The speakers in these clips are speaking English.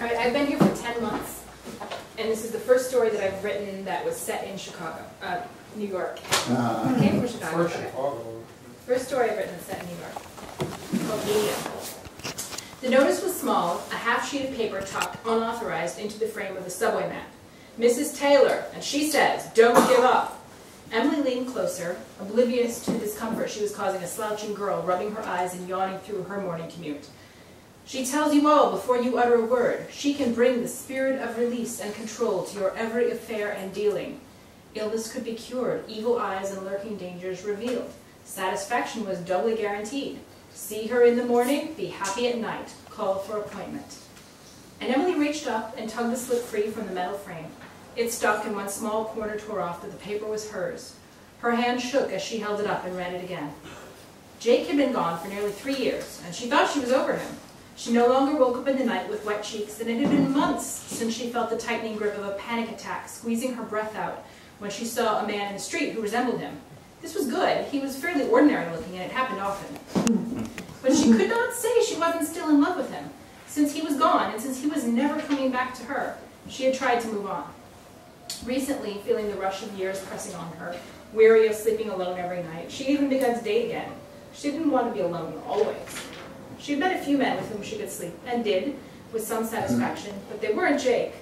All right, I've been here for 10 months, and this is the first story that I've written that was set in Chicago, New York. I came from Chicago. First story I've written that's set in New York, called Media. The notice was small, a half sheet of paper tucked unauthorized into the frame of the subway map. Mrs. Taylor, and she says, don't give up. Emily leaned closer, oblivious to the discomfort she was causing a slouching girl rubbing her eyes and yawning through her morning commute. She tells you all before you utter a word. She can bring the spirit of release and control to your every affair and dealing. Illness could be cured, evil eyes and lurking dangers revealed. Satisfaction was doubly guaranteed. See her in the morning, be happy at night. Call for appointment. And Emily reached up and tugged the slip free from the metal frame. It stuck and one small corner tore off, but the paper was hers. Her hand shook as she held it up and read it again. Jake had been gone for nearly 3 years, and she thought she was over him. She no longer woke up in the night with wet cheeks, and it had been months since she felt the tightening grip of a panic attack, squeezing her breath out when she saw a man in the street who resembled him. This was good. He was fairly ordinary looking, and it happened often. But she could not say she wasn't still in love with him. Since he was gone, and since he was never coming back to her, she had tried to move on. Recently, feeling the rush of years pressing on her, weary of sleeping alone every night, she even begun to date again. She didn't want to be alone always. She had met a few men with whom she could sleep, and did, with some satisfaction, but they weren't Jake,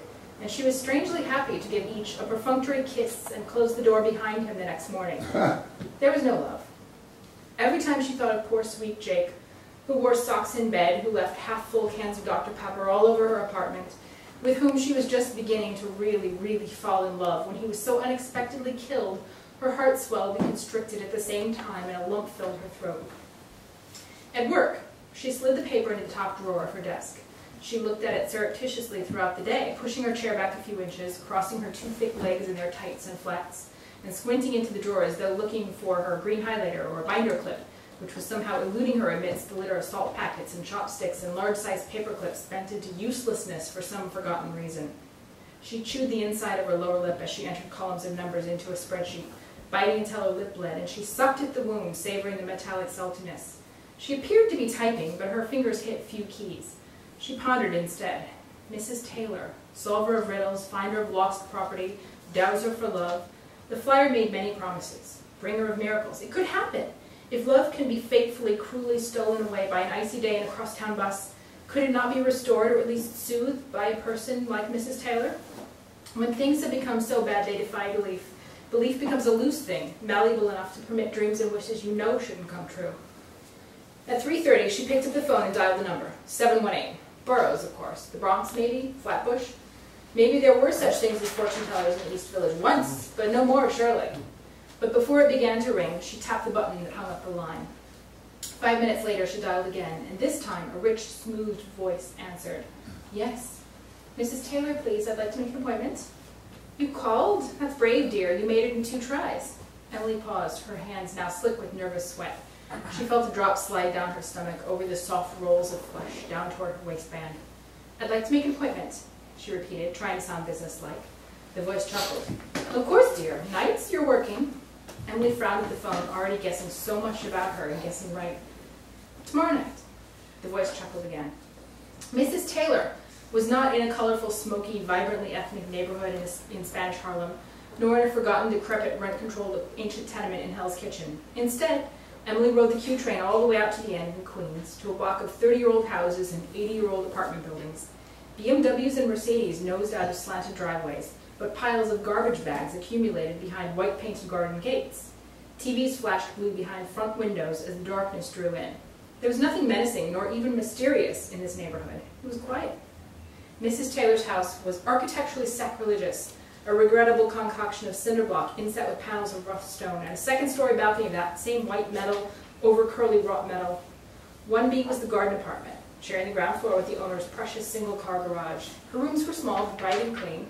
and she was strangely happy to give each a perfunctory kiss and close the door behind him the next morning. There was no love. Every time she thought of poor sweet Jake, who wore socks in bed, who left half-full cans of Dr. Pepper all over her apartment, with whom she was just beginning to really fall in love, when he was so unexpectedly killed, her heart swelled and constricted at the same time, and a lump filled her throat. At work, she slid the paper into the top drawer of her desk. She looked at it surreptitiously throughout the day, pushing her chair back a few inches, crossing her two thick legs in their tights and flats, and squinting into the drawer as though looking for her green highlighter or binder clip, which was somehow eluding her amidst the litter of salt packets and chopsticks and large-sized paper clips bent into uselessness for some forgotten reason. She chewed the inside of her lower lip as she entered columns of numbers into a spreadsheet, biting until her lip bled, and she sucked at the wound, savoring the metallic saltiness. She appeared to be typing, but her fingers hit few keys. She pondered instead. Mrs. Taylor, solver of riddles, finder of lost property, douser for love. The flyer made many promises. Bringer of miracles. It could happen. If love can be fatefully, cruelly stolen away by an icy day in a crosstown bus, could it not be restored or at least soothed by a person like Mrs. Taylor? When things have become so bad they defy belief, belief becomes a loose thing, malleable enough to permit dreams and wishes you know shouldn't come true. At 3:30, she picked up the phone and dialed the number, 718. Burroughs, of course. The Bronx, maybe? Flatbush? Maybe there were such things as fortune tellers in the East Village once, but no more, surely. But before it began to ring, she tapped the button that hung up the line. 5 minutes later, she dialed again, and this time a rich, smooth voice answered. Yes. Mrs. Taylor, please, I'd like to make an appointment. You called? That's brave, dear. You made it in 2 tries. Emily paused, her hands now slick with nervous sweat. She felt a drop slide down her stomach, over the soft rolls of flesh, down toward her waistband. I'd like to make an appointment, she repeated, trying to sound businesslike. The voice chuckled. Of course, dear. Nights, you're working. Emily frowned at the phone, already guessing so much about her and guessing right. Tomorrow night. The voice chuckled again. Mrs. Taylor was not in a colorful, smoky, vibrantly ethnic neighborhood in Spanish Harlem, nor in a forgotten, decrepit, rent-controlled ancient tenement in Hell's Kitchen. Instead, Emily rode the Q train all the way out to the end in Queens, to a block of 30-year-old houses and 80-year-old apartment buildings. BMWs and Mercedes nosed out of slanted driveways, but piles of garbage bags accumulated behind white-painted garden gates. TVs flashed blue behind front windows as the darkness drew in. There was nothing menacing nor even mysterious in this neighborhood. It was quiet. Mrs. Taylor's house was architecturally sacrilegious, a regrettable concoction of cinder block inset with panels of rough stone, and a second-story balcony of that same white metal over curly wrought metal. 1B was the garden apartment, sharing the ground floor with the owner's precious single-car garage. Her rooms were small, bright and clean.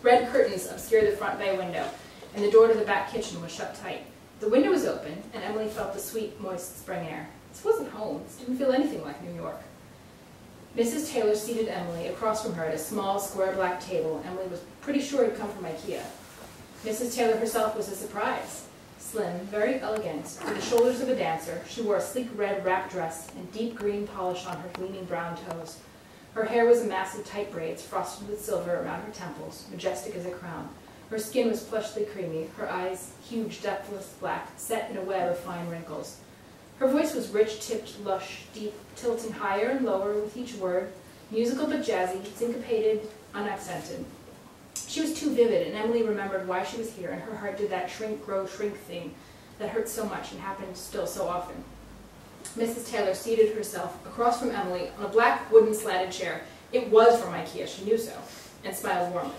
Red curtains obscured the front bay window, and the door to the back kitchen was shut tight. The window was open, and Emily felt the sweet, moist spring air. This wasn't home. This didn't feel anything like New York. Mrs. Taylor seated Emily across from her at a small, square black table Emily was pretty sure had come from IKEA. Mrs. Taylor herself was a surprise. Slim, very elegant, with the shoulders of a dancer, she wore a sleek red wrap dress and deep green polish on her gleaming brown toes. Her hair was a mass of tight braids, frosted with silver around her temples, majestic as a crown. Her skin was plushly creamy, her eyes huge, depthless black, set in a web of fine wrinkles. Her voice was rich, tipped, lush, deep, tilting higher and lower with each word, musical but jazzy, syncopated, unaccented. She was too vivid, and Emily remembered why she was here, and her heart did that shrink, grow, shrink thing that hurt so much and happened still so often. Mrs. Taylor seated herself across from Emily on a black wooden slatted chair. It was from IKEA, she knew so, and smiled warmly.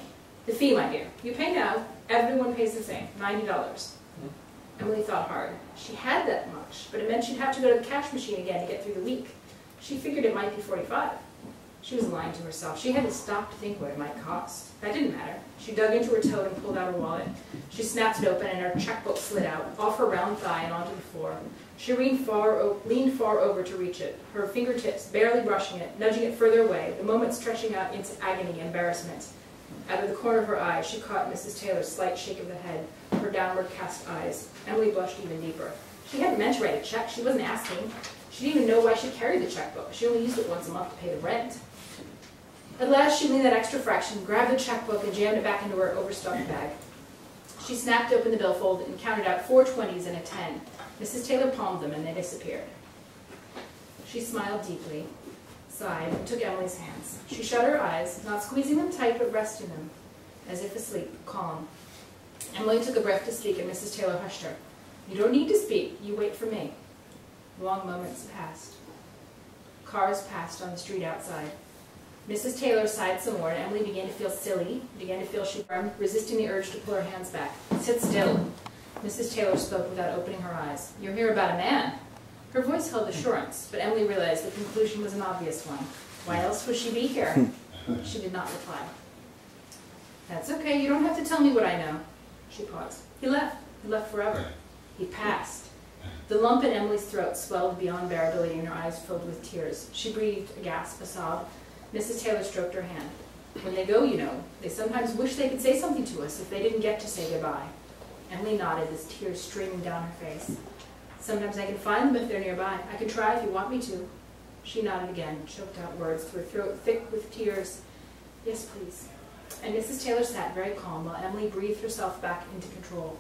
The fee, my dear. You pay now. Everyone pays the same, $90. Emily thought hard. She had that much, but it meant she'd have to go to the cash machine again to get through the week. She figured it might be $45. She was lying to herself. She hadn't stopped to think what it might cost. That didn't matter. She dug into her tote and pulled out her wallet. She snapped it open, and her checkbook slid out, off her round thigh and onto the floor. She leaned far over to reach it, her fingertips barely brushing it, nudging it further away, the moment stretching out into agony and embarrassment. Out of the corner of her eye, she caught Mrs. Taylor's slight shake of the head, her downward cast eyes. Emily blushed even deeper. She hadn't meant to write a check. She wasn't asking. She didn't even know why she carried the checkbook. She only used it once a month to pay the rent. At last, she leaned that extra fraction, grabbed the checkbook, and jammed it back into her overstuffed bag. She snapped open the billfold and counted out 4 20s and a 10. Mrs. Taylor palmed them, and they disappeared. She smiled deeply, sighed, and took Emily's hands. She shut her eyes, not squeezing them tight, but resting them, as if asleep, calm. Emily took a breath to speak, and Mrs. Taylor hushed her. You don't need to speak. You wait for me. Long moments passed. Cars passed on the street outside. Mrs. Taylor sighed some more, and Emily began to feel silly, began to feel she was resisting the urge to pull her hands back. Sit still. Mrs. Taylor spoke without opening her eyes. You're here about a man. Her voice held assurance, but Emily realized the conclusion was an obvious one. Why else would she be here? She did not reply. That's okay. You don't have to tell me what I know. She paused. He left. He left forever. He passed. The lump in Emily's throat swelled beyond bearability, and her eyes filled with tears. She breathed, a gasp, a sob. Mrs. Taylor stroked her hand. When they go, you know, they sometimes wish they could say something to us if they didn't get to say goodbye. Emily nodded as tears streaming down her face. Sometimes I can find them if they're nearby. I can try if you want me to. She nodded again, choked out words to her throat thick with tears. Yes, please. And Mrs. Taylor sat very calm while Emily breathed herself back into control.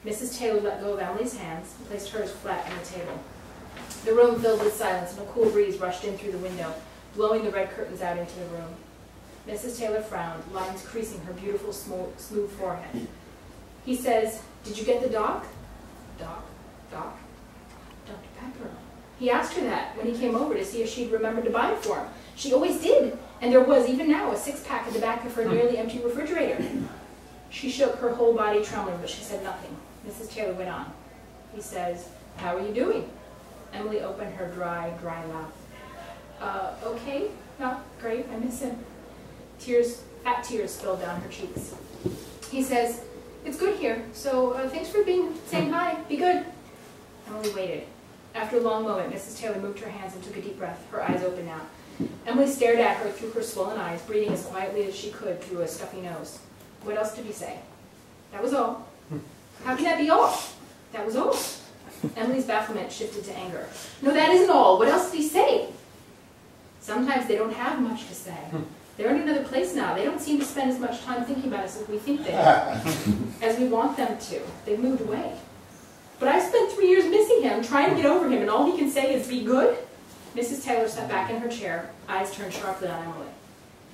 Mrs. Taylor let go of Emily's hands and placed hers flat on the table. The room filled with silence, and a cool breeze rushed in through the window, blowing the red curtains out into the room. Mrs. Taylor frowned, lines creasing her beautiful, smooth forehead. He says, did you get the doc? Doc? Doc? Dr. Pepper. He asked her that when he came over to see if she'd remembered to buy it for him. She always did, and there was, even now, a 6-pack at the back of her nearly empty refrigerator. She shook, her whole body trembling, but she said nothing. Mrs. Taylor went on. He says, how are you doing? Emily opened her dry laugh. Okay, not great, I miss him. Fat tears spilled down her cheeks. He says, it's good here, so thanks for saying hi, be good. Emily waited. After a long moment, Mrs. Taylor moved her hands and took a deep breath, her eyes open now. Emily stared at her through her swollen eyes, breathing as quietly as she could through a stuffy nose. What else did he say? That was all. How can that be all? That was all. Emily's bafflement shifted to anger. No, that isn't all. What else did he say? Sometimes they don't have much to say. They're in another place now. They don't seem to spend as much time thinking about us as we think they do, as we want them to. They've moved away. But I've spent 3 years missing him, trying to get over him, and all he can say is, be good? Mrs. Taylor sat back in her chair, eyes turned sharply on Emily.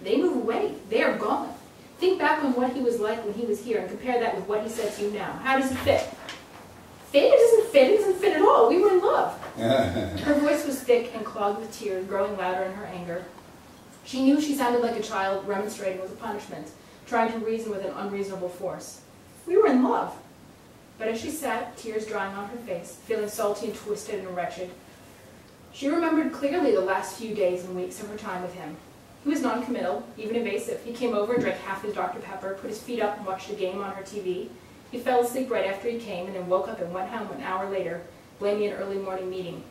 They move away. They are gone. Think back on what he was like when he was here and compare that with what he said to you now. How does it fit? Fit? It doesn't fit. It doesn't fit at all. We were in love. Her voice was thick and clogged with tears, growing louder in her anger. She knew she sounded like a child remonstrating with a punishment, trying to reason with an unreasonable force. We were in love. But as she sat, tears drying on her face, feeling salty and twisted and wretched, she remembered clearly the last few days and weeks of her time with him. He was non-committal, even evasive. He came over and drank half his Dr. Pepper, put his feet up and watched a game on her TV. He fell asleep right after he came and then woke up and went home an hour later, blaming an early morning meeting.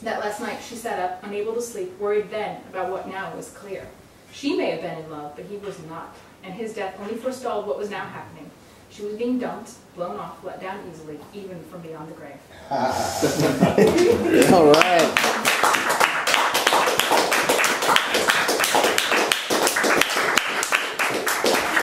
That last night she sat up, unable to sleep, worried then about what now was clear. She may have been in love, but he was not, and his death only forestalled what was now happening. She was being dumped, blown off, let down easily, even from beyond the grave. All right.